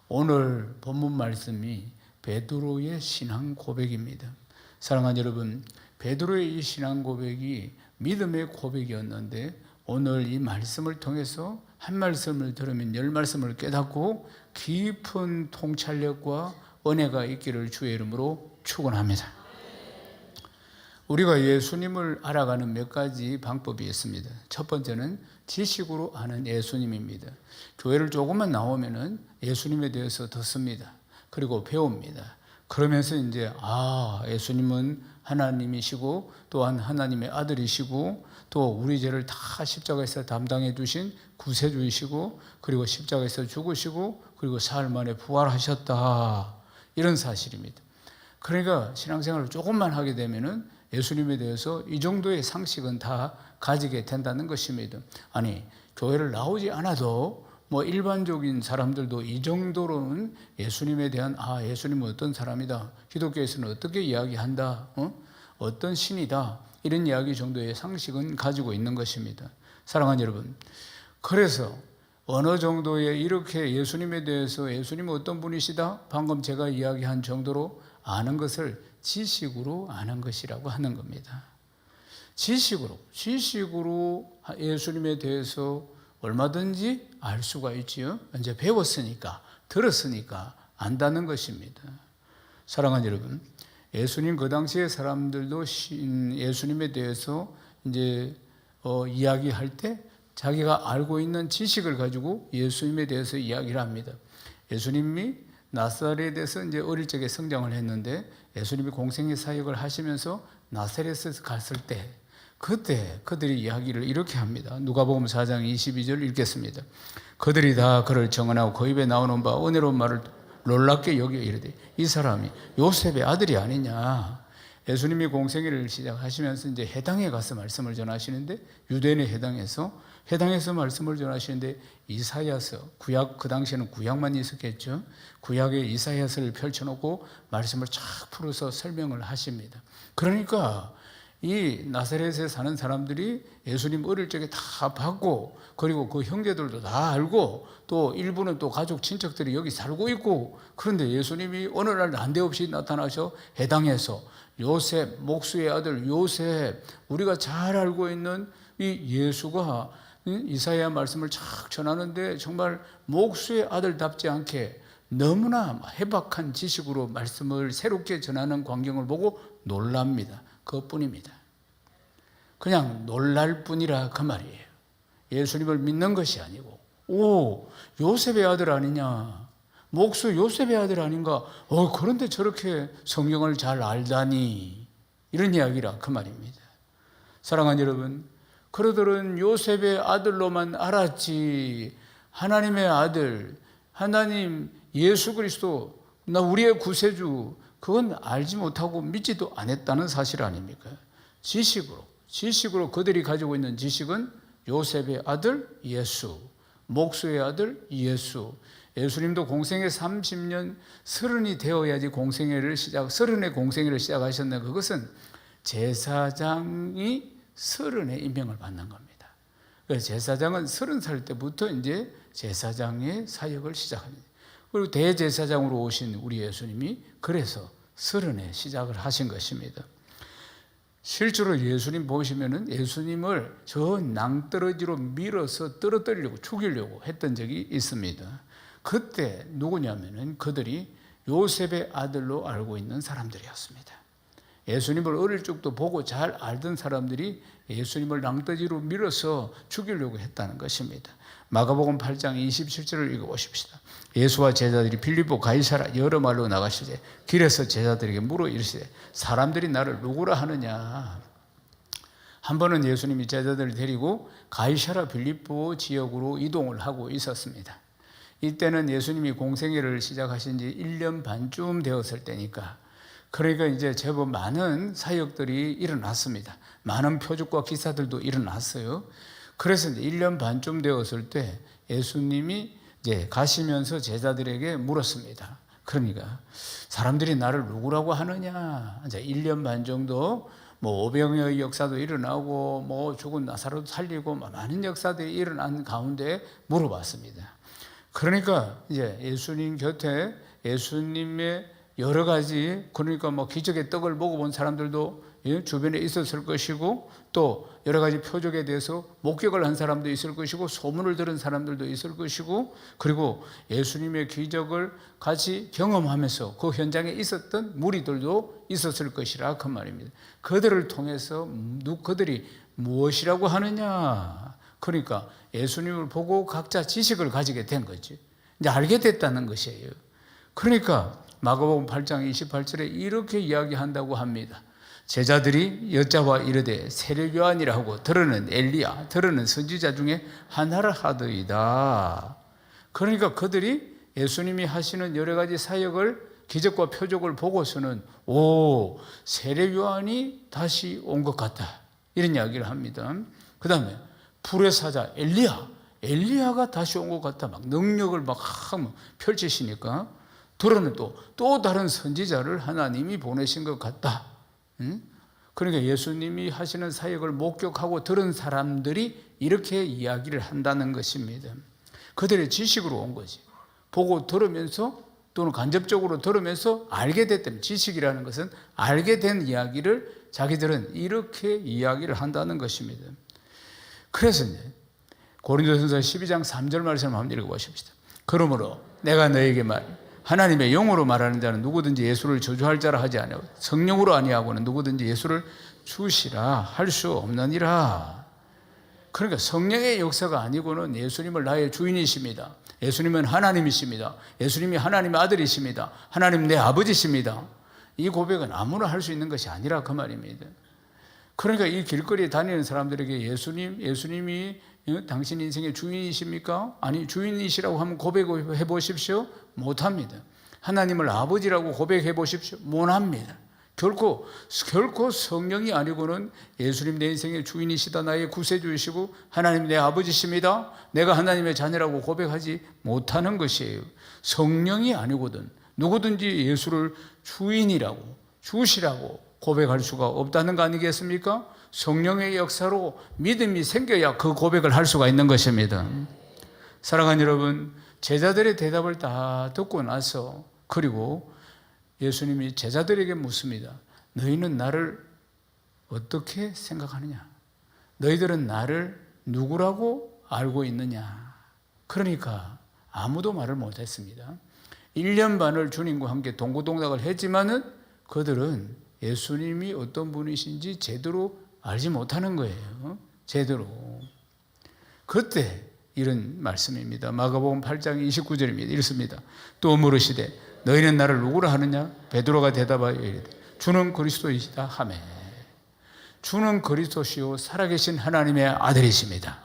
오늘 본문 말씀이 베드로의 신앙 고백입니다. 사랑하는 여러분, 베드로의 이 신앙 고백이 믿음의 고백이었는데 오늘 이 말씀을 통해서 한 말씀을 들으면 열 말씀을 깨닫고 깊은 통찰력과 은혜가 있기를 주의 이름으로 축원합니다. 우리가 예수님을 알아가는 몇 가지 방법이 있습니다. 첫 번째는 지식으로 아는 예수님입니다. 교회를 조금만 나오면은 예수님에 대해서 듣습니다. 그리고 배웁니다. 그러면서 이제 예수님은 하나님이시고 또한 하나님의 아들이시고 또 우리 죄를 다 십자가에서 담당해 주신 구세주이시고 그리고 십자가에서 죽으시고 그리고 사흘 만에 부활하셨다. 이런 사실입니다. 그러니까 신앙생활을 조금만 하게 되면은 예수님에 대해서 이 정도의 상식은 다 가지게 된다는 것입니다. 아니, 교회를 나오지 않아도 일반적인 사람들도 이 정도로는 예수님에 대한 예수님은 어떤 사람이다, 기독교에서는 어떻게 이야기한다, 어떤 신이다, 이런 이야기 정도의 상식은 가지고 있는 것입니다. 사랑하는 여러분, 그래서 어느 정도의 이렇게 예수님에 대해서 예수님은 어떤 분이시다, 방금 제가 이야기한 정도로 아는 것을 지식으로 아는 것이라고 하는 겁니다. 지식으로 예수님에 대해서 얼마든지 알 수가 있지요. 이제 배웠으니까, 들었으니까 안다는 것입니다. 사랑하는 여러분, 예수님 그 당시의 사람들도 예수님에 대해서 이제 이야기할 때 자기가 알고 있는 지식을 가지고 예수님에 대해서 이야기를 합니다. 예수님이 나사렛에서 이제 어릴 적에 성장을 했는데 예수님이 공생의 사역을 하시면서 나사렛에서 갔을 때 그때 그들이 이야기를 이렇게 합니다. 누가복음 4장 22절 읽겠습니다. 그들이 다 그를 정언하고 그 입에 나오는 바 은혜로운 말을 놀랍게 여겨 이르되 이 사람이 요셉의 아들이 아니냐. 예수님이 공생애를 시작하시면서 이제 해당에 가서 말씀을 전하시는데 유대인의 해당에서 말씀을 전하시는데 이사야서, 구약, 그 당시에는 구약만 있었겠죠. 구약의 이사야서를 펼쳐놓고 말씀을 쫙 풀어서 설명을 하십니다. 그러니까 이 나사렛에 사는 사람들이 예수님 어릴 적에 다 봤고 그리고 그 형제들도 다 알고 또 일부는 또 가족 친척들이 여기 살고 있고 그런데 예수님이 어느 날 난데없이 나타나셔 해당에서 요셉, 목수의 아들 요셉, 우리가 잘 알고 있는 이 예수가 이사야 말씀을 쫙 전하는데 정말 목수의 아들답지 않게 너무나 해박한 지식으로 말씀을 새롭게 전하는 광경을 보고 놀랍니다. 그것뿐입니다. 그냥 놀랄 뿐이라 그 말이에요. 예수님을 믿는 것이 아니고 요셉의 아들 아니냐, 목수 요셉의 아들 아닌가, 그런데 저렇게 성경을 잘 알다니, 이런 이야기라 그 말입니다. 사랑하는 여러분, 그러들은 요셉의 아들로만 알았지 하나님의 아들, 하나님 예수 그리스도, 우리의 구세주, 그건 알지 못하고 믿지도 않았다는 사실 아닙니까? 지식으로 그들이 가지고 있는 지식은 요셉의 아들 예수, 목수의 아들 예수. 예수님도 공생애 30년, 30이 되어야지 서른의 공생애를 시작하셨는데 그것은 제사장이 30의 임명을 받는 겁니다. 그래서 제사장은 30살 때부터 이제 제사장의 사역을 시작합니다. 그리고 대제사장으로 오신 우리 예수님이 그래서 30에 시작을 하신 것입니다. 실제로 예수님 보시면은 예수님을 저 낭떠러지로 밀어서 떨어뜨리려고 죽이려고 했던 적이 있습니다. 그때 누구냐면은 그들이 요셉의 아들로 알고 있는 사람들이었습니다. 예수님을 어릴 적도 보고 잘 알던 사람들이 예수님을 낭떠러지로 밀어서 죽이려고 했다는 것입니다. 마가복음 8장 27절을 읽어보십시다. 예수와 제자들이 빌립보 가이사라 여러 말로 나가시되 길에서 제자들에게 물어 이르시되 사람들이 나를 누구라 하느냐. 한 번은 예수님이 제자들을 데리고 가이사라 빌립보 지역으로 이동을 하고 있었습니다. 이때는 예수님이 공생애를 시작하신 지 1년 반쯤 되었을 때니까 그러니까 이제 제법 많은 사역들이 일어났습니다. 많은 표적과 기사들도 일어났어요. 그래서 이제 1년 반쯤 되었을 때 예수님이 이제 가시면서 제자들에게 물었습니다. 그러니까 사람들이 나를 누구라고 하느냐. 이제 1년 반 정도 오병이어의 역사도 일어나고 죽은 나사로도 살리고 많은 역사들이 일어난 가운데 물어봤습니다. 그러니까 이제 예수님 곁에 예수님의 여러 가지, 그러니까 뭐 기적의 떡을 먹어본 사람들도 주변에 있었을 것이고, 또 여러 가지 표적에 대해서 목격을 한 사람도 있을 것이고, 소문을 들은 사람들도 있을 것이고, 그리고 예수님의 기적을 같이 경험하면서 그 현장에 있었던 무리들도 있었을 것이라 그 말입니다. 그들을 통해서 그들이 무엇이라고 하느냐, 그러니까 예수님을 보고 각자 지식을 가지게 된 거지. 이제 알게 됐다는 것이에요. 그러니까 마가복음 8장 28절에 이렇게 이야기한다고 합니다. 제자들이 여짜와 이르되 세례 요한이라 하고 들으는 엘리야, 들으는 선지자 중에 하나를 하더이다. 그러니까 그들이 예수님이 하시는 여러 가지 사역을, 기적과 표적을 보고서는 세례 요한이 다시 온 것 같다, 이런 이야기를 합니다. 그 다음에 불의 사자 엘리야가 다시 온 것 같다, 막 능력을 막 펼치시니까 들어는 또 다른 선지자를 하나님이 보내신 것 같다. 그러니까 예수님이 하시는 사역을 목격하고 들은 사람들이 이렇게 이야기를 한다는 것입니다. 그들의 지식으로 온 거지. 보고 들으면서, 또는 간접적으로 들으면서 알게 됐다면, 지식이라는 것은 알게 된 이야기를 자기들은 이렇게 이야기를 한다는 것입니다. 그래서 이제 고린도전서 12장 3절 말씀 한번 읽어보십시다. 그러므로 내가 너에게 하나님의 영으로 말하는 자는 누구든지 예수를 저주할 자라 하지 아니하고 성령으로 아니하고는 누구든지 예수를 주시라 할 수 없느니라. 그러니까 성령의 역사가 아니고는 예수님을 나의 주인이십니다, 예수님은 하나님이십니다, 예수님이 하나님의 아들이십니다, 하나님 내 아버지십니다, 이 고백은 아무나 할 수 있는 것이 아니라 그 말입니다. 그러니까 이 길거리에 다니는 사람들에게 예수님이 당신 인생의 주인이십니까? 아니, 주인이시라고 하면 고백해 보십시오. 못합니다. 하나님을 아버지라고 고백해 보십시오. 못합니다. 결코 성령이 아니고는 예수님 내 인생의 주인이시다, 나의 구세주이시고 하나님 내 아버지십니다, 내가 하나님의 자녀라고 고백하지 못하는 것이에요. 성령이 아니거든 누구든지 예수를 주인이라고, 주시라고 고백할 수가 없다는 거 아니겠습니까? 성령의 역사로 믿음이 생겨야 그 고백을 할 수가 있는 것입니다. 사랑하는 여러분, 제자들의 대답을 다 듣고 나서, 그리고 예수님이 제자들에게 묻습니다. 너희는 나를 어떻게 생각하느냐? 너희들은 나를 누구라고 알고 있느냐? 그러니까 아무도 말을 못했습니다. 1년 반을 주님과 함께 동고동락을 했지만은 그들은 예수님이 어떤 분이신지 제대로 알지 못하는 거예요. 제대로. 그때 이런 말씀입니다. 마가복음 8장 29절입니다. 이렇습니다. 또 물으시되 너희는 나를 누구라 하느냐? 베드로가 대답하여 이르되 주는 그리스도이시다 하매. 주는 그리스도시요 살아계신 하나님의 아들이십니다.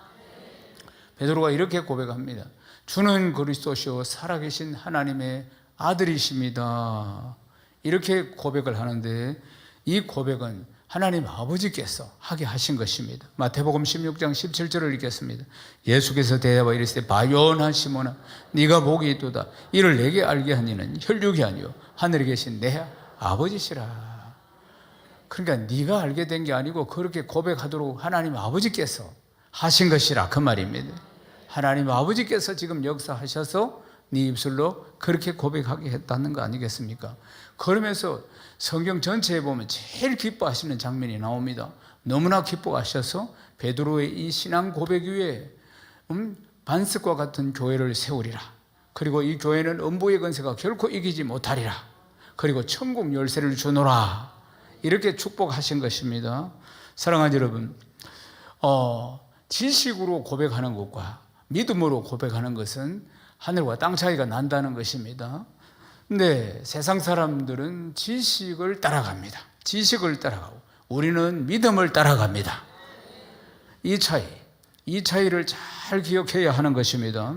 베드로가 이렇게 고백합니다. 주는 그리스도시요 살아계신 하나님의 아들이십니다. 이렇게 고백을 하는데, 이 고백은 하나님 아버지께서 하게 하신 것입니다. 마태복음 16장 17절을 읽겠습니다. 예수께서 대답하여 이르시되 바요나 시몬아 네가 복이 있도다. 이를 내게 알게 하니는 혈육이 아니요 하늘에 계신 내 아버지시라. 그러니까 네가 알게 된 게 아니고 그렇게 고백하도록 하나님 아버지께서 하신 것이라 그 말입니다. 하나님 아버지께서 지금 역사하셔서 네 입술로 그렇게 고백하게 했다는 거 아니겠습니까? 그러면서 성경 전체에 보면 제일 기뻐하시는 장면이 나옵니다. 너무나 기뻐하셔서 베드로의 이 신앙 고백 위에 반석과 같은 교회를 세우리라. 그리고 이 교회는 음부의 권세가 결코 이기지 못하리라. 그리고 천국 열쇠를 주노라. 이렇게 축복하신 것입니다. 사랑하는 여러분, 지식으로 고백하는 것과 믿음으로 고백하는 것은 하늘과 땅 차이가 난다는 것입니다. 근데 세상 사람들은 지식을 따라갑니다. 지식을 따라가고 우리는 믿음을 따라갑니다. 이 차이를 잘 기억해야 하는 것입니다.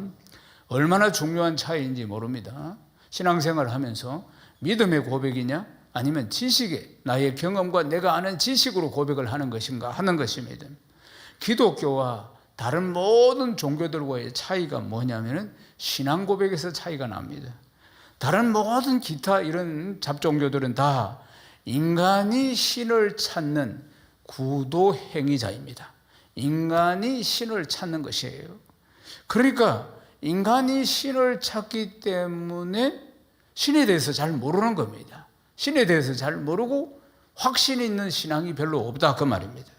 얼마나 중요한 차이인지 모릅니다. 신앙생활을 하면서 믿음의 고백이냐 아니면 지식의, 나의 경험과 내가 아는 지식으로 고백을 하는 것인가 하는 것입니다. 기독교와 다른 모든 종교들과의 차이가 뭐냐면은 신앙 고백에서 차이가 납니다. 다른 모든 기타 이런 잡종교들은 다 인간이 신을 찾는 구도 행위자입니다. 인간이 신을 찾는 것이에요. 그러니까 인간이 신을 찾기 때문에 신에 대해서 잘 모르는 겁니다. 신에 대해서 잘 모르고 확신 있는 신앙이 별로 없다 그 말입니다.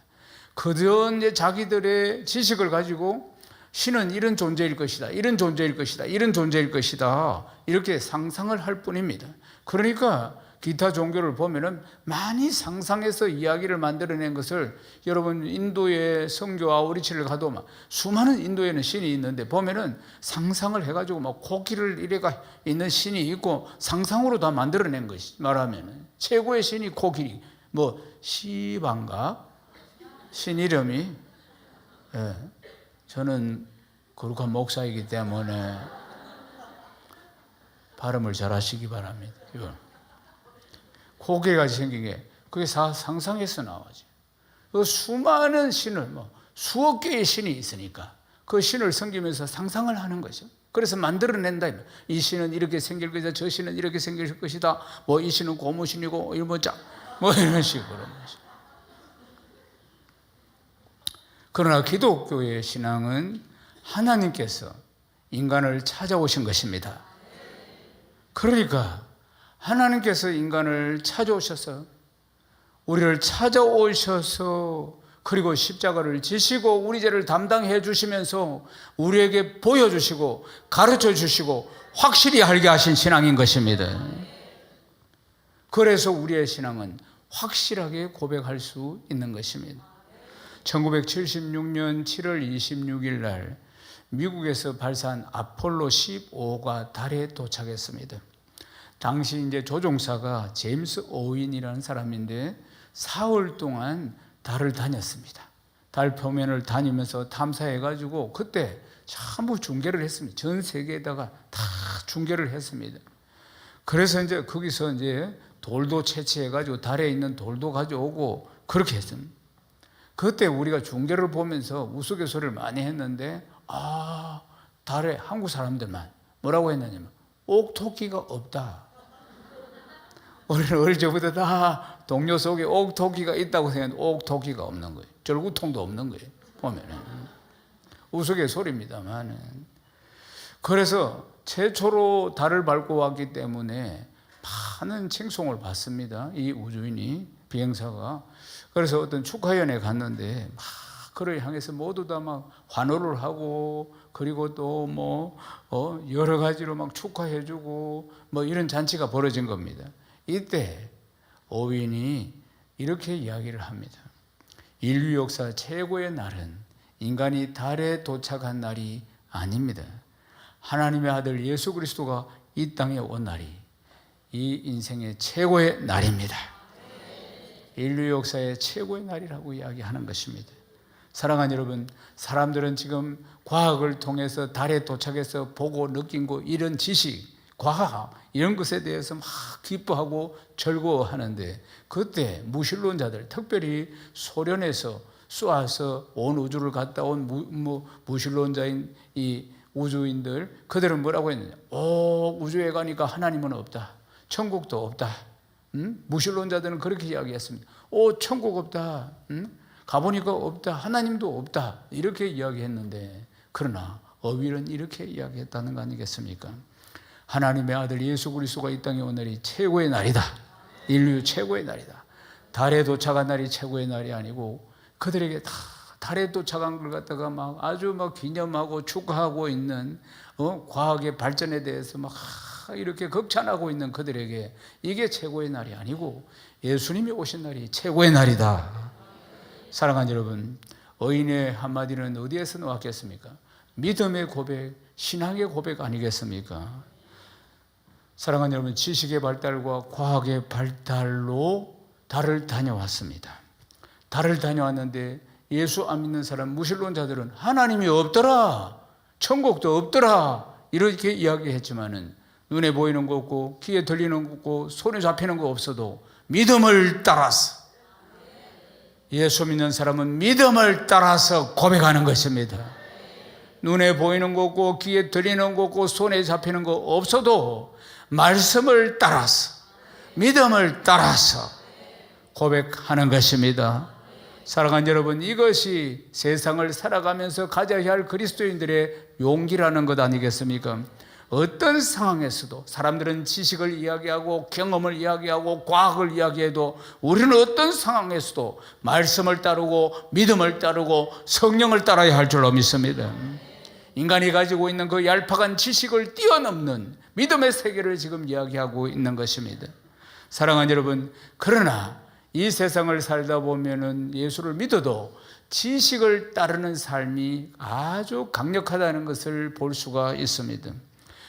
그저 이제 자기들의 지식을 가지고 신은 이런 존재일 것이다, 이런 존재일 것이다, 이런 존재일 것이다, 이렇게 상상을 할 뿐입니다. 그러니까 기타 종교를 보면은 많이 상상해서 이야기를 만들어낸 것을, 여러분 인도의 성교 아우리치를 가도 막 수많은 인도에는 신이 있는데 보면은 상상을 해가지고 막 코끼리를 이래가 있는 신이 있고 상상으로 다 만들어낸 것이, 말하면은 최고의 신이 코끼리, 뭐 시반가 신 이름이, 예. 저는 거룩한 목사이기 때문에 발음을 잘 하시기 바랍니다. 고개같이 생긴 게 그게 상상해서 나오지. 그 수많은 신을, 뭐 수억 개의 신이 있으니까 그 신을 섬기면서 상상을 하는 거죠. 그래서 만들어낸다. 이 신은 이렇게 생길 것이다, 저 신은 이렇게 생길 것이다, 뭐 이 신은 고무신이고 뭐 이런 식으로. 그러나 기독교의 신앙은 하나님께서 인간을 찾아오신 것입니다. 그러니까 하나님께서 인간을 찾아오셔서, 우리를 찾아오셔서, 그리고 십자가를 지시고 우리 죄를 담당해 주시면서 우리에게 보여주시고 가르쳐 주시고 확실히 알게 하신 신앙인 것입니다. 그래서 우리의 신앙은 확실하게 고백할 수 있는 것입니다. 1976년 7월 26일 날 미국에서 발사한 아폴로 15가 달에 도착했습니다. 당시 이제 조종사가 제임스 오윈이라는 사람인데 4월 동안 달을 다녔습니다. 달 표면을 다니면서 탐사해가지고 그때 전부 중계를 했습니다. 전 세계에다가 다 중계를 했습니다. 그래서 이제 거기서 이제 돌도 채취해가지고 달에 있는 돌도 가져오고 그렇게 했습니다. 그때 우리가 중계를 보면서 우스갯소리를 많이 했는데, 달에 한국 사람들만 뭐라고 했느냐면 옥토끼가 없다. 우리는 어릴 적부터 다 동료 속에 옥토끼가 있다고 생각했는데 옥토끼가 없는 거예요. 절구통도 없는 거예요. 보면은 우스갯소리입니다만. 그래서 최초로 달을 밟고 왔기 때문에 많은 칭송을 받습니다. 이 우주인이, 비행사가. 그래서 어떤 축하연에 갔는데 막 그를 향해서 모두 다 막 환호를 하고, 그리고 또 뭐 여러 가지로 막 축하해주고 뭐 이런 잔치가 벌어진 겁니다. 이때 오윈이 이렇게 이야기를 합니다. 인류 역사 최고의 날은 인간이 달에 도착한 날이 아닙니다. 하나님의 아들 예수 그리스도가 이 땅에 온 날이 이 인생의 최고의 날입니다. 인류 역사의 최고의 날이라고 이야기하는 것입니다. 사랑하는 여러분, 사람들은 지금 과학을 통해서 달에 도착해서 보고 느낀 거, 이런 지식, 과학 이런 것에 대해서 막 기뻐하고 즐거워하는데, 그때 무신론자들, 특별히 소련에서 쏘아서 온 우주를 갔다 온 무신론자인 이 우주인들, 그들은 뭐라고 했느냐? 우주에 가니까 하나님은 없다, 천국도 없다. 무신론자들은 그렇게 이야기했습니다. 천국 없다, 가보니까 없다, 하나님도 없다, 이렇게 이야기했는데, 그러나 어윌은 이렇게 이야기했다는 거 아니겠습니까? 하나님의 아들 예수 그리스도가 이 땅에 온 날이 최고의 날이다. 인류 최고의 날이다. 달에 도착한 날이 최고의 날이 아니고, 그들에게 다 달에 도착한 걸 갖다가 막 아주 막 기념하고 축하하고 있는 과학의 발전에 대해서 막 이렇게 극찬하고 있는 그들에게 이게 최고의 날이 아니고 예수님이 오신 날이 최고의 날이다. 사랑하는 여러분, 의인의 한마디는 어디에서 나왔겠습니까? 믿음의 고백, 신앙의 고백 아니겠습니까? 사랑하는 여러분, 지식의 발달과 과학의 발달로 달을 다녀왔습니다. 달을 다녀왔는데 예수 안 믿는 사람, 무신론자들은 하나님이 없더라, 천국도 없더라, 이렇게 이야기했지만은 눈에 보이는 거 없고 귀에 들리는 거 없고 손에 잡히는 거 없어도 믿음을 따라서, 예수 믿는 사람은 믿음을 따라서 고백하는 것입니다. 눈에 보이는 거 없고 귀에 들리는 거 없고 손에 잡히는 거 없어도 말씀을 따라서, 믿음을 따라서 고백하는 것입니다. 사랑하는 여러분, 이것이 세상을 살아가면서 가져야 할 그리스도인들의 용기라는 것 아니겠습니까? 어떤 상황에서도 사람들은 지식을 이야기하고 경험을 이야기하고 과학을 이야기해도 우리는 어떤 상황에서도 말씀을 따르고 믿음을 따르고 성령을 따라야 할 줄로 믿습니다. 인간이 가지고 있는 그 얄팍한 지식을 뛰어넘는 믿음의 세계를 지금 이야기하고 있는 것입니다. 사랑하는 여러분, 그러나 이 세상을 살다 보면은 예수를 믿어도 지식을 따르는 삶이 아주 강력하다는 것을 볼 수가 있습니다.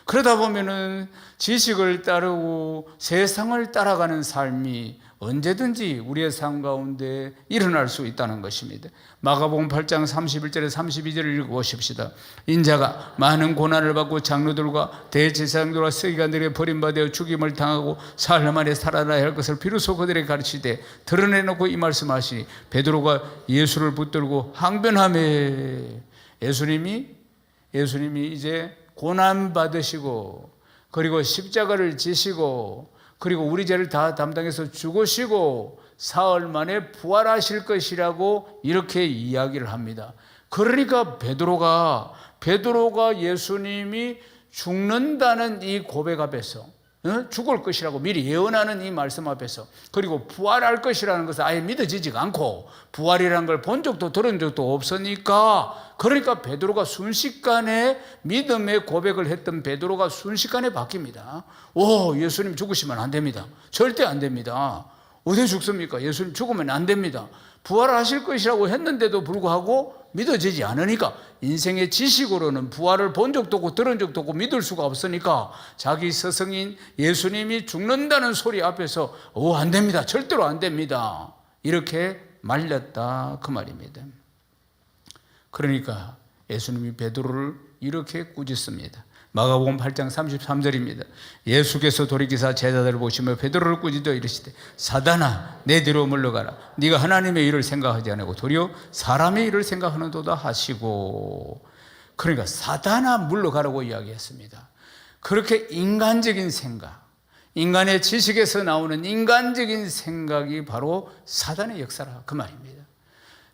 그러다 보면은 지식을 따르고 세상을 따라가는 삶이 언제든지 우리의 삶 가운데 일어날 수 있다는 것입니다. 마가복음 8장 31절에 32절을 읽어보십시다. 인자가 많은 고난을 받고 장로들과 대제사장들과 서기관들에게 버림받아 죽임을 당하고 사흘 만에 살아나야 할 것을 비로소 그들에게 가르치되 드러내놓고 이 말씀하시니 베드로가 예수를 붙들고 항변하며 예수님이 이제 고난 받으시고 그리고 십자가를 지시고 그리고 우리 죄를 다 담당해서 죽으시고 사흘 만에 부활하실 것이라고 이렇게 이야기를 합니다. 그러니까 베드로가 예수님이 죽는다는 이 고백 앞에서 죽을 것이라고 미리 예언하는 이 말씀 앞에서 그리고 부활할 것이라는 것을 아예 믿어지지가 않고 부활이라는 걸 본 적도 들은 적도 없으니까 그러니까 베드로가 순식간에 믿음의 고백을 했던 베드로가 순식간에 바뀝니다. 예수님 죽으시면 안 됩니다. 절대 안 됩니다. 어디 죽습니까? 예수님 죽으면 안 됩니다. 부활하실 것이라고 했는데도 불구하고 믿어지지 않으니까 인생의 지식으로는 부활을 본 적도 없고 들은 적도 없고 믿을 수가 없으니까 자기 스승인 예수님이 죽는다는 소리 앞에서 안 됩니다. 절대로 안 됩니다. 이렇게 말렸다 그 말입니다. 그러니까 예수님이 베드로를 이렇게 꾸짖습니다. 마가복음 8장 33절입니다. 예수께서 돌이키사 제자들을 보시며 베드로를 꾸짖어 이르시되 사단아 내 뒤로 물러가라. 네가 하나님의 일을 생각하지 않고 도리어 사람의 일을 생각하는도다 하시고, 그러니까 사단아 물러가라고 이야기했습니다. 그렇게 인간적인 생각, 인간의 지식에서 나오는 인간적인 생각이 바로 사단의 역사라 그 말입니다.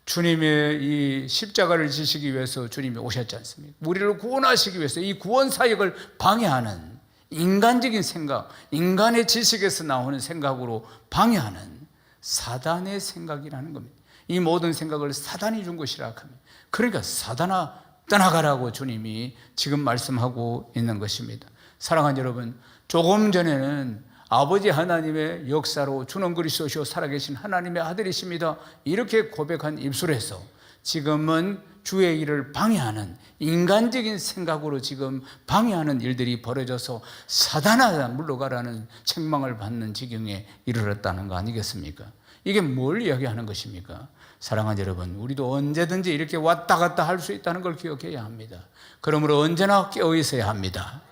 주님의 이 십자가를 지시기 위해서 주님이 오셨지 않습니까? 우리를 구원하시기 위해서 이 구원 사역을 방해하는 인간적인 생각, 인간의 지식에서 나오는 생각으로 방해하는 사단의 생각이라는 겁니다. 이 모든 생각을 사단이 준 것이라 합니다. 그러니까 사단아 떠나가라고 주님이 지금 말씀하고 있는 것입니다. 사랑하는 여러분, 조금 전에는 아버지 하나님의 역사로 주는 그리스도시요 살아계신 하나님의 아들이십니다 이렇게 고백한 입술에서 지금은 주의 일을 방해하는 인간적인 생각으로 지금 방해하는 일들이 벌어져서 사단아 물러가라는 책망을 받는 지경에 이르렀다는 거 아니겠습니까? 이게 뭘 이야기하는 것입니까? 사랑하는 여러분, 우리도 언제든지 이렇게 왔다 갔다 할 수 있다는 걸 기억해야 합니다. 그러므로 언제나 깨어 있어야 합니다.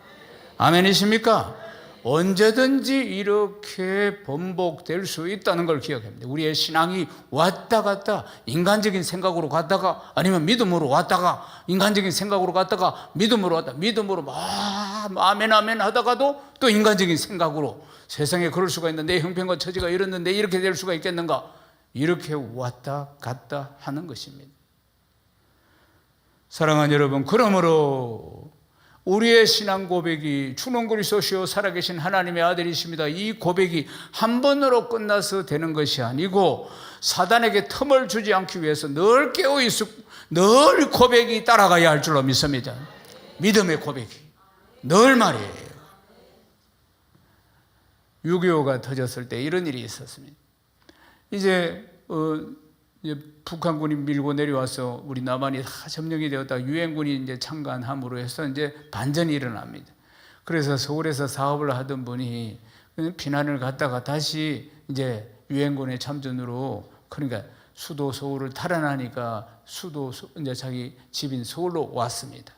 아멘이십니까? 언제든지 이렇게 번복될 수 있다는 걸 기억합니다. 우리의 신앙이 왔다 갔다 인간적인 생각으로 갔다가 아니면 믿음으로 왔다가 인간적인 생각으로 갔다가 믿음으로 왔다 믿음으로 막 아멘 아멘 하다가도 또 인간적인 생각으로 세상에 그럴 수가 있는데 내 형편과 처지가 이랬는데 이렇게 될 수가 있겠는가, 이렇게 왔다 갔다 하는 것입니다. 사랑하는 여러분, 그러므로 우리의 신앙 고백이 주는 그리스도시요 살아계신 하나님의 아들이십니다, 이 고백이 한 번으로 끝나서 되는 것이 아니고 사단에게 틈을 주지 않기 위해서 늘 깨어있고 늘 고백이 따라가야 할 줄로 믿습니다. 믿음의 고백이 늘 말이에요. 6.25가 터졌을 때 이런 일이 있었습니다. 이제 북한군이 밀고 내려와서 우리 남한이 다 점령이 되었다. 유엔군이 이제 창간함으로 해서 이제 반전이 일어납니다. 그래서 서울에서 사업을 하던 분이 피난을 갔다가 다시 이제 유엔군의 참전으로, 그러니까 수도 서울을 탈환하니까 수도 이제 자기 집인 서울로 왔습니다.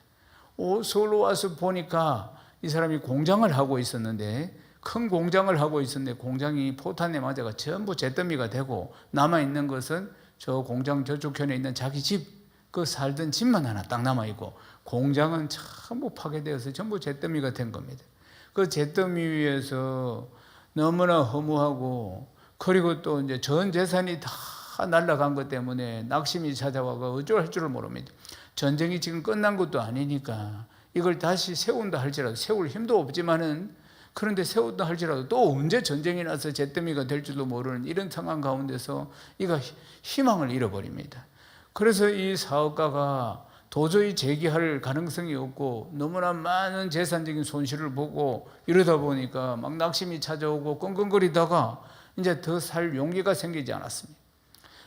서울로 와서 보니까 이 사람이 공장을 하고 있었는데, 큰 공장을 하고 있었는데 공장이 포탄에 맞아가 전부 잿더미가 되고 남아 있는 것은 저 공장 저쪽편에 있는 자기 집, 그 살던 집만 하나 딱 남아있고 공장은 전부 파괴되어서 전부 잿더미가 된 겁니다. 그 잿더미 위에서 너무나 허무하고, 그리고 또 이제 전 재산이 다 다 날아간 것 때문에 낙심이 찾아와서 어쩔 줄을 모릅니다. 전쟁이 지금 끝난 것도 아니니까 이걸 다시 세운다 할지라도 세울 힘도 없지만은, 그런데 세운다 할지라도 또 언제 전쟁이 나서 잿더미가 될 줄도 모르는 이런 상황 가운데서 이가 희망을 잃어버립니다. 그래서 이 사업가가 도저히 재기할 가능성이 없고 너무나 많은 재산적인 손실을 보고 이러다 보니까 막 낙심이 찾아오고 끙끙거리다가 이제 더 살 용기가 생기지 않았습니다.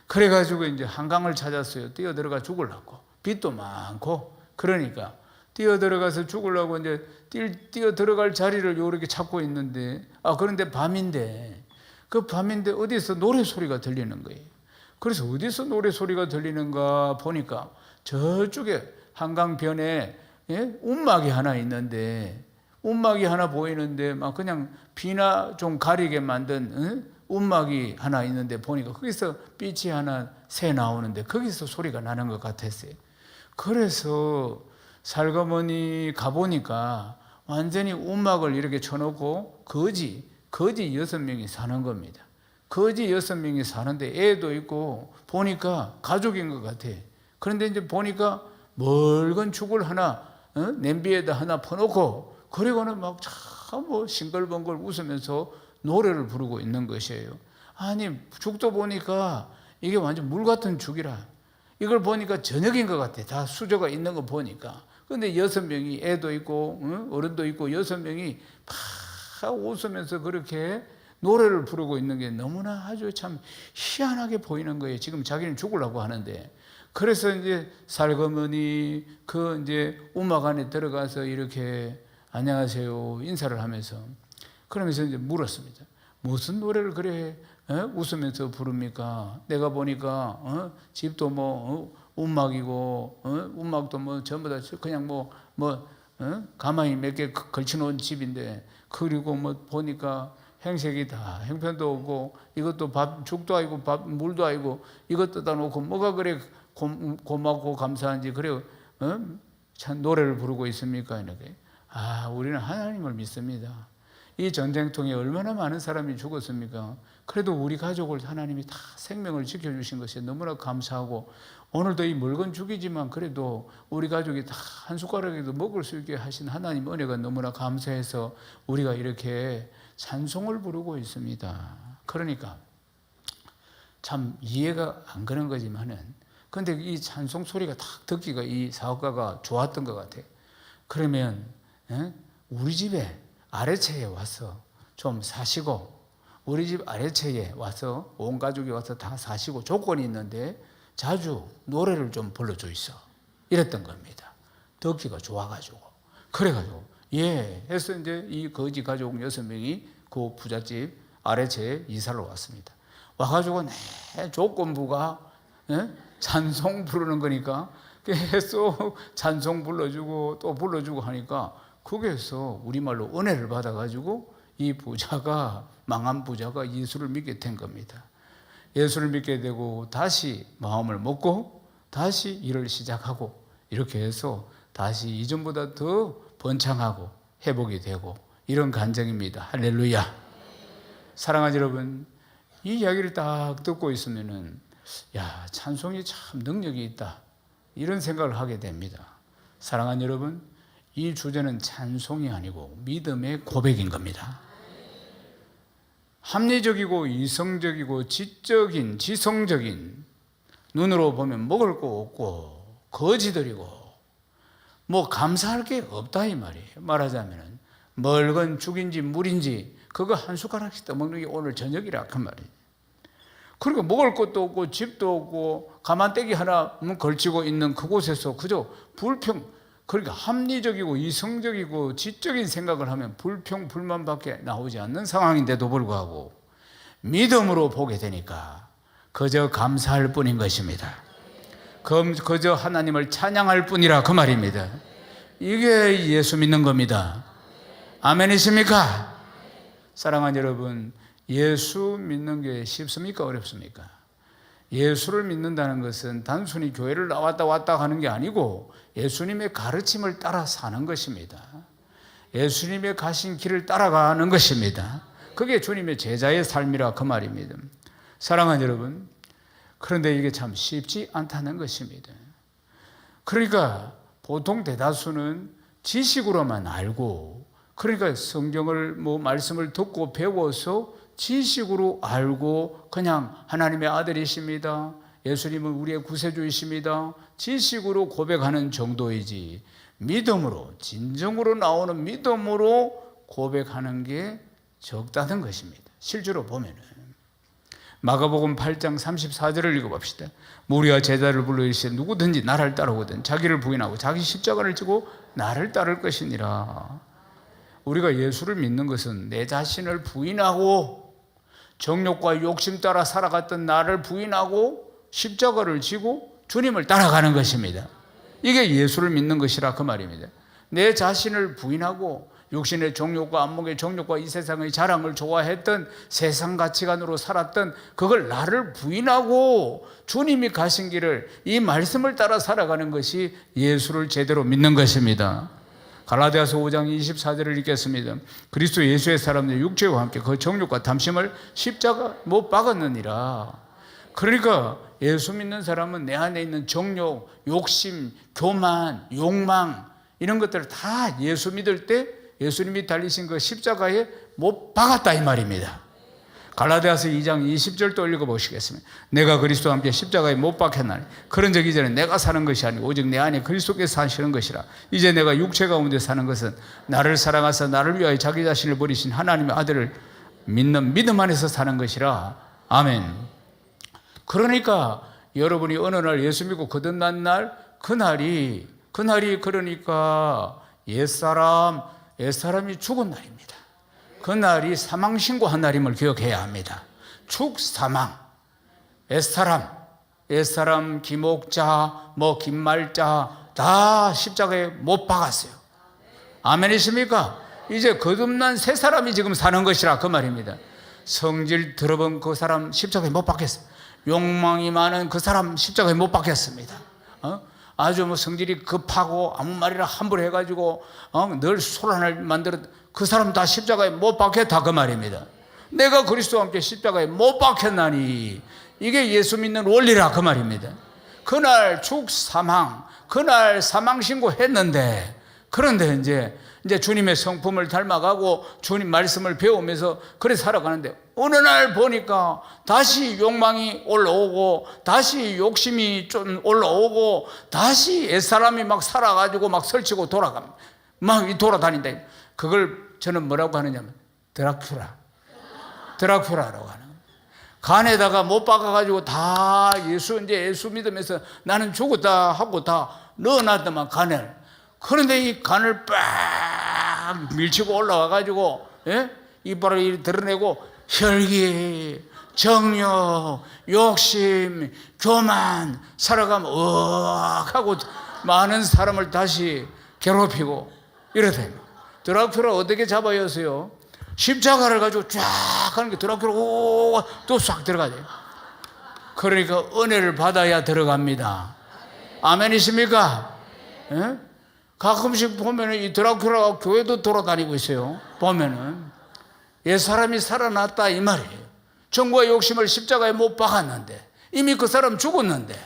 그래가지고 이제 한강을 찾았어요. 뛰어들어가 죽으려고. 빚도 많고. 그러니까 뛰어들어가서 죽으려고 이제 뛰어들어갈 자리를 이렇게 찾고 있는데, 그런데 밤인데, 그 밤인데 어디서 노래 소리가 들리는 거예요. 그래서 어디서 노래 소리가 들리는가 보니까 저쪽에 한강변에 움막이 하나 있는데, 움막이 하나 보이는데 막 그냥 비나 좀 가리게 만든 움막이 하나 있는데 보니까 거기서 빛이 하나 새 나오는데 거기서 소리가 나는 것 같았어요. 그래서 살거머니 가보니까 완전히 움막을 이렇게 쳐놓고 거지 6명이 사는 겁니다. 거지 6명이 사는데 애도 있고 보니까 가족인 것 같아. 그런데 이제 보니까 멀건 죽을 하나 냄비에다 하나 퍼놓고, 그리고는 막 참 싱글벙글 웃으면서 노래를 부르고 있는 것이에요. 아니, 죽도 보니까 이게 완전 물 같은 죽이라. 이걸 보니까 저녁인 것 같아. 다 수저가 있는 거 보니까. 근데 6명이 애도 있고 어른도 있고 6명이 막 웃으면서 그렇게 노래를 부르고 있는 게 너무나 아주 참 희한하게 보이는 거예요. 지금 자기는 죽으려고 하는데. 그래서 이제 살거머니 그 이제 움막 안에 들어가서 이렇게 안녕하세요 인사를 하면서, 그러면서 이제 물었습니다. 무슨 노래를 그래 웃으면서 부릅니까? 내가 보니까 집도 뭐 움막이고 움막도 뭐 전부 다 그냥 가만히 몇 개 걸쳐놓은 집인데, 그리고 뭐 보니까 행색이 다 형편도 없고 이것도 죽도 아니고 물도 아니고 이것 떠다 놓고 뭐가 그래 고맙고 감사한지 그래 참 노래를 부르고 있습니까? 이렇게. 우리는 하나님을 믿습니다. 이 전쟁통에 얼마나 많은 사람이 죽었습니까? 그래도 우리 가족을 하나님이 다 생명을 지켜주신 것에 너무나 감사하고, 오늘도 이 물건 죽이지만 그래도 우리 가족이 다 한 숟가락에도 먹을 수 있게 하신 하나님 은혜가 너무나 감사해서 우리가 이렇게 찬송을 부르고 있습니다. 그러니까 참 이해가 안 가는 거지만은, 근데 이 찬송 소리가 딱 듣기가 이 사업가가 좋았던 것 같아요. 그러면 우리 집에 아래채에 와서 좀 사시고, 우리 집 아래채에 와서 온 가족이 와서 다 사시고, 조건이 있는데 자주 노래를 좀 불러줘 있어. 이랬던 겁니다. 듣기가 좋아가지고. 그래가지고 해서 이제 이 거지 가족 6명이 그 부잣집 아래채에 이사를 왔습니다. 와가지고 조건부가 찬송 부르는 거니까 계속 찬송 불러주고 또 불러주고 하니까, 거기에서 우리말로 은혜를 받아가지고 이 부자가, 망한 부자가 예수를 믿게 된 겁니다. 예수를 믿게 되고 다시 마음을 먹고 다시 일을 시작하고, 이렇게 해서 다시 이전보다 더 번창하고 회복이 되고, 이런 간증입니다. 할렐루야. 사랑하는 여러분, 이 이야기를 딱 듣고 있으면은 찬송이 참 능력이 있다, 이런 생각을 하게 됩니다. 사랑하는 여러분, 이 주제는 찬송이 아니고 믿음의 고백인 겁니다. 합리적이고 이성적이고 지적인 지성적인, 눈으로 보면 먹을 거 없고 거지들이고 뭐 감사할 게 없다 이 말이에요. 말하자면 멀건 죽인지 물인지 그거 한 숟가락씩 떠먹는 게 오늘 저녁이라 그 말이에요. 그러니까 먹을 것도 없고 집도 없고 가만떼기 하나 걸치고 있는 그곳에서 그저 그러니까 합리적이고 이성적이고 지적인 생각을 하면 불평 불만밖에 나오지 않는 상황인데도 불구하고 믿음으로 보게 되니까 그저 감사할 뿐인 것입니다. 그저 하나님을 찬양할 뿐이라 그 말입니다. 이게 예수 믿는 겁니다. 아멘이십니까? 사랑하는 여러분, 예수 믿는 게 쉽습니까? 어렵습니까? 예수를 믿는다는 것은 단순히 교회를 왔다 하는 게 아니고 예수님의 가르침을 따라 사는 것입니다. 예수님의 가신 길을 따라가는 것입니다. 그게 주님의 제자의 삶이라 그 말입니다. 사랑하는 여러분, 그런데 이게 참 쉽지 않다는 것입니다. 그러니까 보통 대다수는 지식으로만 알고, 그러니까 성경을 말씀을 듣고 배워서 지식으로 알고 그냥 하나님의 아들이십니다, 예수님은 우리의 구세주이십니다, 지식으로 고백하는 정도이지, 믿음으로, 진정으로 나오는 믿음으로 고백하는 게 적다는 것입니다. 실제로 보면은 마가복음 8장 34절을 읽어봅시다. 무리와 제자를 불러 이르시되 누구든지 나를 따르거든 자기를 부인하고 자기 십자가를 지고 나를 따를 것이니라. 우리가 예수를 믿는 것은 내 자신을 부인하고 정욕과 욕심 따라 살아갔던 나를 부인하고 십자가를 지고 주님을 따라가는 것입니다. 이게 예수를 믿는 것이라 그 말입니다. 내 자신을 부인하고 육신의 정욕과 안목의 정욕과 이 세상의 자랑을 좋아했던 세상 가치관으로 살았던 그걸 나를 부인하고 주님이 가신 길을, 이 말씀을 따라 살아가는 것이 예수를 제대로 믿는 것입니다. 갈라디아서 5장 24절을 읽겠습니다. 그리스도 예수의 사람들 육체와 함께 그 정욕과 탐심을 십자가 못 박았느니라. 그러니까 예수 믿는 사람은 내 안에 있는 정욕, 욕심, 교만, 욕망 이런 것들을 다 예수 믿을 때 예수님이 달리신 그 십자가에 못 박았다 이 말입니다. 갈라디아서 2장 20절 또 읽어보시겠습니다. 내가 그리스도와 함께 십자가에 못 박혔나니 그런 적 이전에 내가 사는 것이 아니고 오직 내 안에 그리스도께서 사시는 것이라. 이제 내가 육체 가운데 사는 것은 나를 사랑하사 나를 위하여 자기 자신을 버리신 하나님의 아들을 믿는 믿음 안에서 사는 것이라. 아멘. 그러니까 여러분이 어느 날 예수 믿고 거듭난 날, 그날이 그러니까 옛사람이 죽은 날입니다. 그날이 사망신고한 날임을 기억해야 합니다. 죽사망, 옛사람, 기목자, 김말자 다 십자가에 못 박았어요. 아멘이십니까? 이제 거듭난 새 사람이 지금 사는 것이라 그 말입니다. 성질 들어본 그 사람 십자가에 못 박혔어요. 욕망이 많은 그 사람 십자가에 못 박혔습니다. 아주 성질이 급하고 아무 말이나 함부로 해가지고 늘 소란을 만들어 그 사람 다 십자가에 못 박혔다 그 말입니다. 내가 그리스도와 함께 십자가에 못 박혔나니 이게 예수 믿는 원리라 그 말입니다. 그날 죽사망, 그날 사망신고했는데, 그런데 이제 주님의 성품을 닮아가고 주님 말씀을 배우면서 그래 살아가는데 어느 날 보니까 다시 욕망이 올라오고 다시 욕심이 좀 올라오고 다시 옛사람이 막 살아가지고 막 설치고 돌아갑니다. 막 돌아다닌다. 그걸 저는 뭐라고 하느냐면 드라큘라라고 하는 거예요. 간에다가 못 박아가지고 다 예수 믿으면서 나는 죽었다 하고 다 넣어놨더만 간을. 그런데 이 간을 빡 밀치고 올라와가지고 이빨을 드러내고 혈기, 정욕, 욕심, 교만 살아가면 하고 많은 사람을 다시 괴롭히고 이러다. 드라큘라 어떻게 잡아였어요? 십자가를 가지고 쫙 하는 게 드라큘라 또 싹 들어가요. 그러니까 은혜를 받아야 들어갑니다. 아멘이십니까? 가끔씩 보면은 이 드라큘라가 교회도 돌아다니고 있어요. 보면은 옛사람이 살아났다 이 말이에요. 정과 욕심을 십자가에 못 박았는데 이미 그 사람 죽었는데,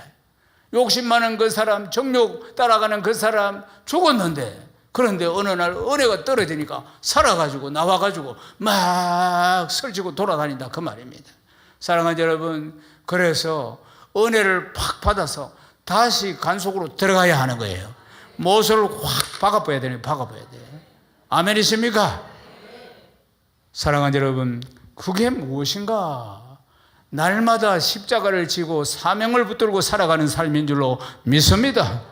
욕심 많은 그 사람, 정욕 따라가는 그 사람 죽었는데, 그런데 어느 날 은혜가 떨어지니까 살아가지고 나와가지고 막 설치고 돌아다닌다 그 말입니다. 사랑하는 여러분, 그래서 은혜를 팍 받아서 다시 간 속으로 들어가야 하는 거예요. 못을 확 박아봐야 돼요. 아멘이십니까? 사랑하는 여러분, 그게 무엇인가? 날마다 십자가를 지고 사명을 붙들고 살아가는 삶인 줄로 믿습니다.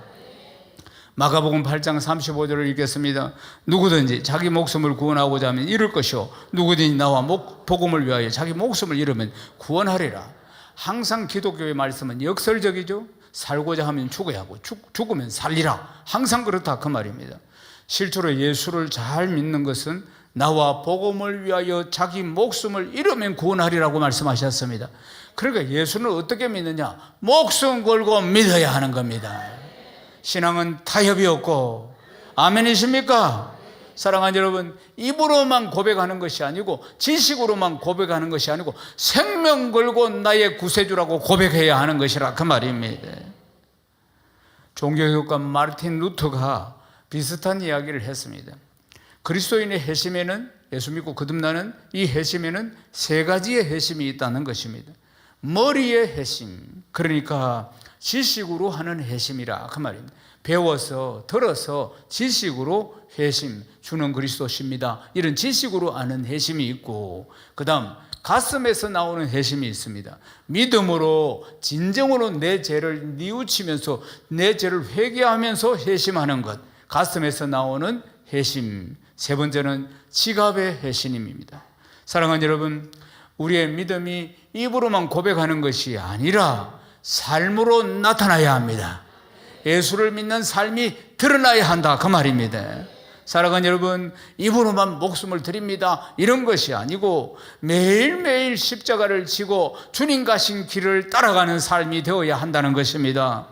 마가복음 8장 35절을 읽겠습니다. 누구든지 자기 목숨을 구원하고자 하면 잃을 것이요 누구든지 나와 복음을 위하여 자기 목숨을 잃으면 구원하리라. 항상 기독교의 말씀은 역설적이죠. 살고자 하면 죽어야 하고 죽으면 살리라. 항상 그렇다 그 말입니다. 실제로 예수를 잘 믿는 것은 나와 복음을 위하여 자기 목숨을 잃으면 구원하리라고 말씀하셨습니다. 그러니까 예수는 어떻게 믿느냐? 목숨 걸고 믿어야 하는 겁니다. 신앙은 타협이 없고, 아멘이십니까? 사랑하는 여러분, 입으로만 고백하는 것이 아니고 지식으로만 고백하는 것이 아니고 생명 걸고 나의 구세주라고 고백해야 하는 것이라 그 말입니다. 종교교육가 마르틴 루터가 비슷한 이야기를 했습니다. 그리스도인의 회심에는, 예수 믿고 거듭나는 이 회심에는 세 가지의 회심이 있다는 것입니다. 머리의 회심, 그러니까 지식으로 하는 회심이라 그 말입니다. 배워서 들어서 지식으로 회심, 주는 그리스도십니다, 이런 지식으로 아는 회심이 있고, 그 다음 가슴에서 나오는 회심이 있습니다. 믿음으로 진정으로 내 죄를 뉘우치면서 내 죄를 회개하면서 회심하는 것, 가슴에서 나오는 회심. 세 번째는 지갑의 회심입니다. 사랑하는 여러분, 우리의 믿음이 입으로만 고백하는 것이 아니라 삶으로 나타나야 합니다. 예수를 믿는 삶이 드러나야 한다 그 말입니다. 사랑하는 여러분, 입으로만 목숨을 드립니다 이런 것이 아니고 매일매일 십자가를 지고 주님 가신 길을 따라가는 삶이 되어야 한다는 것입니다.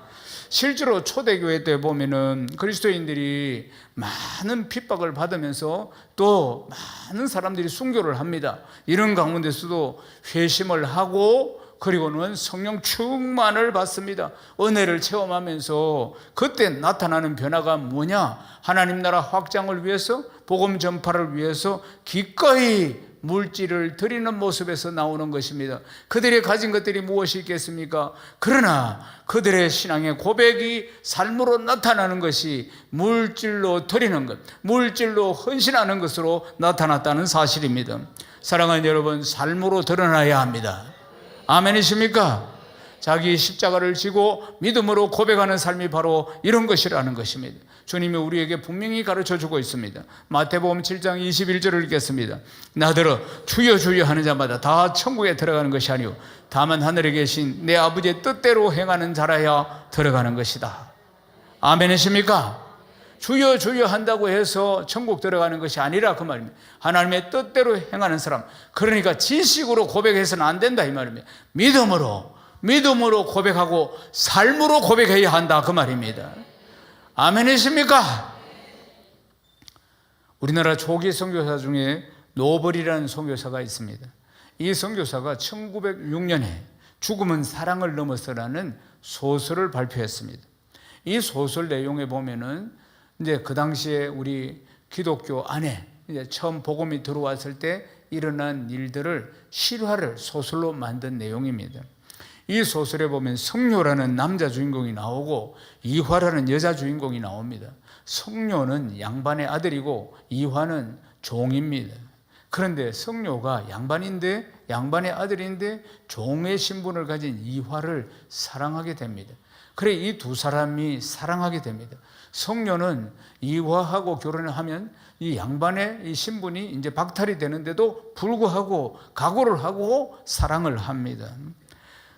실제로 초대교회 때 보면은 그리스도인들이 많은 핍박을 받으면서 또 많은 사람들이 순교를 합니다. 이런 가운데서도 회심을 하고 그리고는 성령 충만을 받습니다. 은혜를 체험하면서 그때 나타나는 변화가 뭐냐? 하나님 나라 확장을 위해서, 복음 전파를 위해서 기꺼이 물질을 드리는 모습에서 나오는 것입니다. 그들이 가진 것들이 무엇이 있겠습니까? 그러나 그들의 신앙의 고백이 삶으로 나타나는 것이 물질로 드리는 것, 물질로 헌신하는 것으로 나타났다는 사실입니다. 사랑하는 여러분, 삶으로 드러나야 합니다. 아멘이십니까? 자기 십자가를 지고 믿음으로 고백하는 삶이 바로 이런 것이라는 것입니다. 주님이 우리에게 분명히 가르쳐주고 있습니다. 마태복음 7장 21절을 읽겠습니다. 나더러 주여 주여 하는 자마다 다 천국에 들어가는 것이 아니오 다만 하늘에 계신 내 아버지의 뜻대로 행하는 자라야 들어가는 것이다. 아멘이십니까? 주여 주여 한다고 해서 천국 들어가는 것이 아니라 그 말입니다. 하나님의 뜻대로 행하는 사람, 그러니까 지식으로 고백해서는 안 된다 이 말입니다. 믿음으로 고백하고 삶으로 고백해야 한다 그 말입니다. 아멘이십니까? 우리나라 초기 선교사 중에 노벌이라는 선교사가 있습니다. 이 선교사가 1906년에 죽음은 사랑을 넘어서라는 소설을 발표했습니다. 이 소설 내용에 보면은 이제 그 당시에 우리 기독교 안에 이제 처음 복음이 들어왔을 때 일어난 일들을 실화를 소설로 만든 내용입니다. 이 소설에 보면 성료라는 남자 주인공이 나오고 이화라는 여자 주인공이 나옵니다. 성료는 양반의 아들이고 이화는 종입니다. 그런데 성료가 양반의 아들인데 종의 신분을 가진 이화를 사랑하게 됩니다. 그래 이 두 사람이 사랑하게 됩니다. 성료는 이화하고 결혼을 하면 이 양반의 이 신분이 이제 박탈이 되는데도 불구하고 각오를 하고 사랑을 합니다.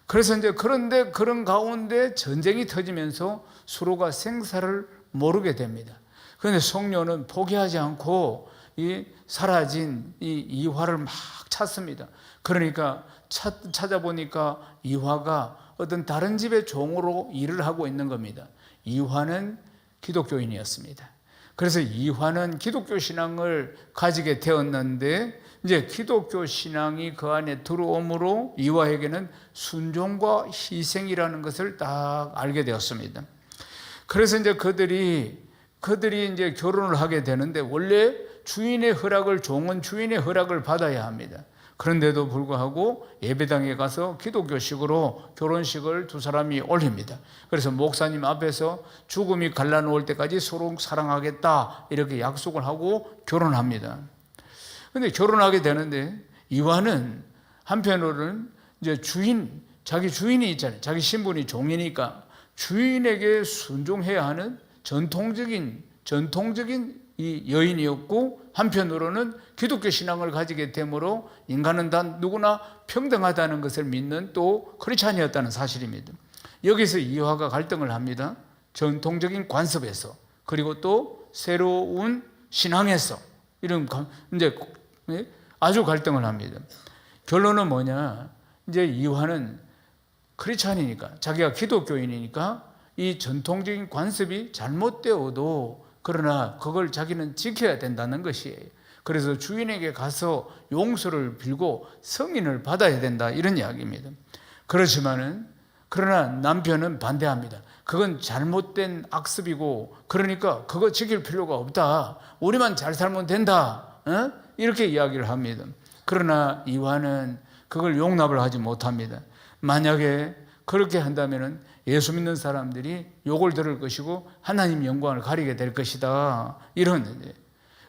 그래서 이제 그런데 그런 가운데 전쟁이 터지면서 서로가 생사를 모르게 됩니다. 그런데 성료는 포기하지 않고 이 사라진 이 이화를 막 찾습니다. 그러니까 찾아보니까 이화가 어떤 다른 집의 종으로 일을 하고 있는 겁니다. 이화는 기독교인이었습니다. 그래서 이화는 기독교 신앙을 가지게 되었는데 이제 기독교 신앙이 그 안에 들어옴으로 이화에게는 순종과 희생이라는 것을 딱 알게 되었습니다. 그래서 이제 그들이 이제 결혼을 하게 되는데 원래 주인의 허락을, 종은 주인의 허락을 받아야 합니다. 그런데도 불구하고 예배당에 가서 기독교식으로 결혼식을 두 사람이 올립니다. 그래서 목사님 앞에서 죽음이 갈라놓을 때까지 서로 사랑하겠다 이렇게 약속을 하고 결혼합니다. 그런데 결혼하게 되는데 이화는 한편으로는 이제 자기 주인이 있잖아요. 자기 신분이 종이니까 주인에게 순종해야 하는 전통적인 이 여인이었고, 한편으로는 기독교 신앙을 가지게 되므로 인간은 다 누구나 평등하다는 것을 믿는 또 크리스찬이었다는 사실입니다. 여기서 이화가 갈등을 합니다. 전통적인 관습에서, 그리고 또 새로운 신앙에서 이런 이제 아주 갈등을 합니다. 결론은 뭐냐? 이제 이화는 크리스찬이니까, 자기가 기독교인이니까 이 전통적인 관습이 잘못되어도 그러나 그걸 자기는 지켜야 된다는 것이에요. 그래서 주인에게 가서 용서를 빌고 승인을 받아야 된다, 이런 이야기입니다. 그렇지만은 그러나 남편은 반대합니다. 그건 잘못된 악습이고 그러니까 그거 지킬 필요가 없다. 우리만 잘 살면 된다. 이렇게 이야기를 합니다. 그러나 이완은 그걸 용납을 하지 못합니다. 만약에 그렇게 한다면 예수 믿는 사람들이 욕을 들을 것이고 하나님 영광을 가리게 될 것이다, 이런.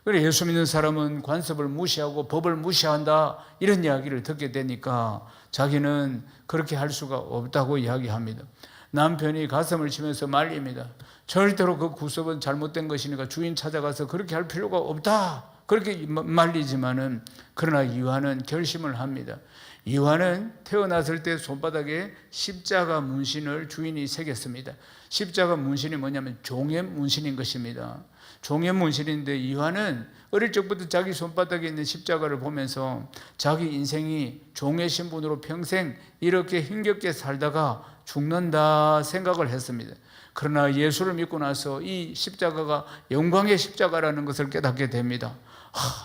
그래, 예수 믿는 사람은 관습을 무시하고 법을 무시한다, 이런 이야기를 듣게 되니까 자기는 그렇게 할 수가 없다고 이야기합니다. 남편이 가슴을 치면서 말립니다. 절대로 그 구습은 잘못된 것이니까 주인 찾아가서 그렇게 할 필요가 없다, 그렇게 말리지만은 그러나 이완은 결심을 합니다. 이완은 태어났을 때 손바닥에 십자가 문신을 주인이 새겼습니다. 십자가 문신이 뭐냐면 종의 문신인 것입니다. 종의 문신인데 이완은 어릴 적부터 자기 손바닥에 있는 십자가를 보면서 자기 인생이 종의 신분으로 평생 이렇게 힘겹게 살다가 죽는다 생각을 했습니다. 그러나 예수를 믿고 나서 이 십자가가 영광의 십자가라는 것을 깨닫게 됩니다.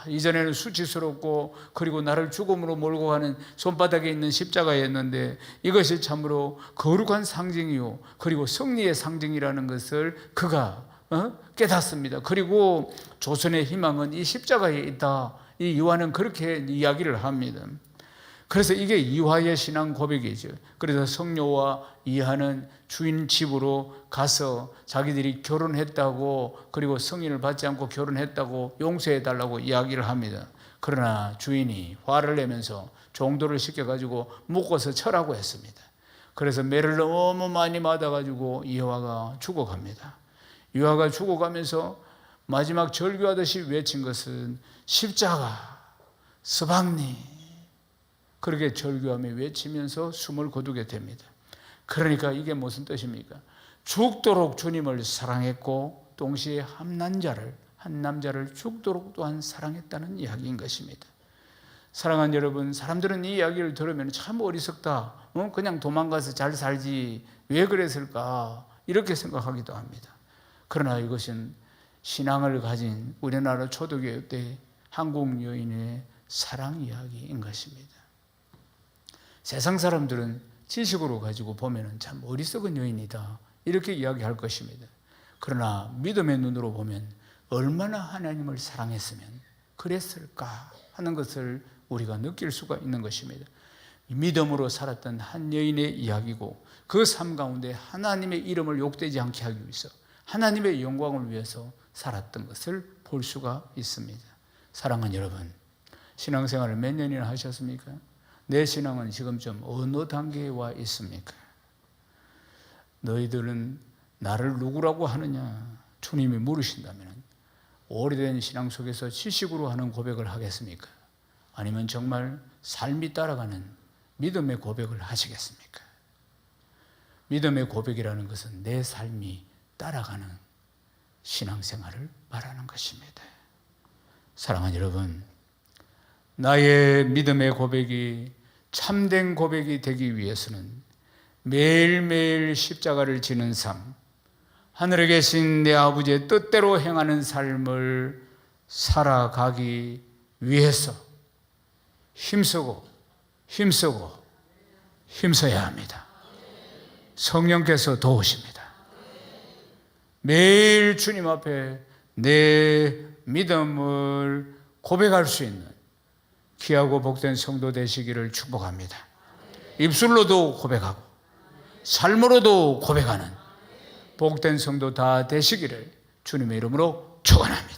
이전에는 수치스럽고 그리고 나를 죽음으로 몰고 가는 손바닥에 있는 십자가였는데 이것이 참으로 거룩한 상징이요 그리고 승리의 상징이라는 것을 그가 깨닫습니다. 그리고 조선의 희망은 이 십자가에 있다, 이 요한은 그렇게 이야기를 합니다. 그래서 이게 이화의 신앙 고백이죠. 그래서 성녀와 이하는 주인 집으로 가서 자기들이 결혼했다고, 그리고 승인을 받지 않고 결혼했다고 용서해 달라고 이야기를 합니다. 그러나 주인이 화를 내면서 종도를 시켜가지고 묶어서 쳐라고 했습니다. 그래서 매를 너무 많이 맞아가지고 이화가 죽어갑니다. 이화가 죽어가면서 마지막 절규하듯이 외친 것은 십자가 스박니, 그렇게 절규하며 외치면서 숨을 거두게 됩니다. 그러니까 이게 무슨 뜻입니까? 죽도록 주님을 사랑했고 동시에 한 남자를 죽도록 또한 사랑했다는 이야기인 것입니다. 사랑하는 여러분, 사람들은 이 이야기를 들으면 참 어리석다, 그냥 도망가서 잘 살지 왜 그랬을까, 이렇게 생각하기도 합니다. 그러나 이것은 신앙을 가진 우리나라 초대교회 때 한국 여인의 사랑 이야기인 것입니다. 세상 사람들은 지식으로 가지고 보면 참 어리석은 여인이다, 이렇게 이야기할 것입니다. 그러나 믿음의 눈으로 보면 얼마나 하나님을 사랑했으면 그랬을까 하는 것을 우리가 느낄 수가 있는 것입니다. 믿음으로 살았던 한 여인의 이야기고 그 삶 가운데 하나님의 이름을 욕되지 않게 하기 위해서 하나님의 영광을 위해서 살았던 것을 볼 수가 있습니다. 사랑하는 여러분, 신앙생활을 몇 년이나 하셨습니까? 내 신앙은 지금 좀 어느 단계에 와 있습니까? 너희들은 나를 누구라고 하느냐? 주님이 물으신다면 오래된 신앙 속에서 지식으로 하는 고백을 하겠습니까? 아니면 정말 삶이 따라가는 믿음의 고백을 하시겠습니까? 믿음의 고백이라는 것은 내 삶이 따라가는 신앙생활을 말하는 것입니다. 사랑하는 여러분, 나의 믿음의 고백이 참된 고백이 되기 위해서는 매일매일 십자가를 지는 삶, 하늘에 계신 내 아버지의 뜻대로 행하는 삶을 살아가기 위해서 힘써야 합니다. 성령께서 도우십니다. 매일 주님 앞에 내 믿음을 고백할 수 있는 귀하고 복된 성도 되시기를 축복합니다. 입술로도 고백하고 삶으로도 고백하는 복된 성도 다 되시기를 주님의 이름으로 축원합니다.